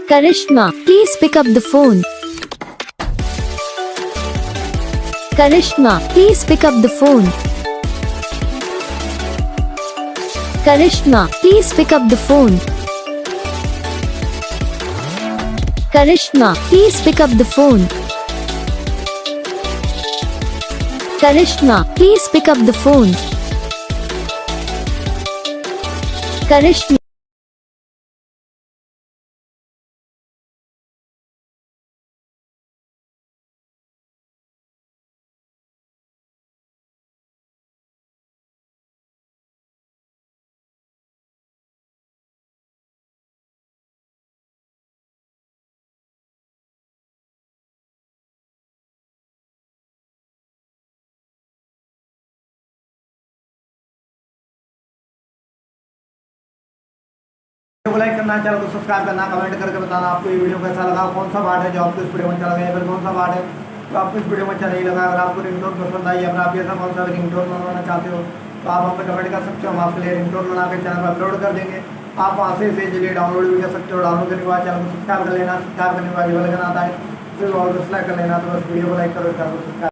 Karishma, please pick up the phone. Karishma, please pick up the phone. Karishma, please pick up the phone. Karishma, please pick up the phone. Karishma, please pick up the phone. Karishma. Video को like करना, channel को subscribe करना, comment करके बताना आपको ये video कैसा लगा, कौन सा पार्ट है जो आपको इस वीडियो में अच्छा लगा, या फिर कौन सा पार्ट है जो आपको इस वीडियो में अच्छा नहीं लगा। अगर आपको रिंगटोन पसंद आई, अगर आप ऐसा कौन सा रिंगटोन बनवाना चाहते हो तो आप हमें कमेंट कर सकते हो। हम आपके लिए रिंगटोन बना के चैनल पर अपलोड कर देंगे। आप वहाँ से इसे लिए डाउनलोड भी कर सकते हो। डाउनलोड करने के बाद चैनल को सब्सक्राइब कर लेना, सब्सक्राइब करने के बाद बेल आइकन आता है, फिर ऑल सेलेक्ट कर लेना। तो बस वीडियो को लाइक करो, चैनल को सब्सक्राइब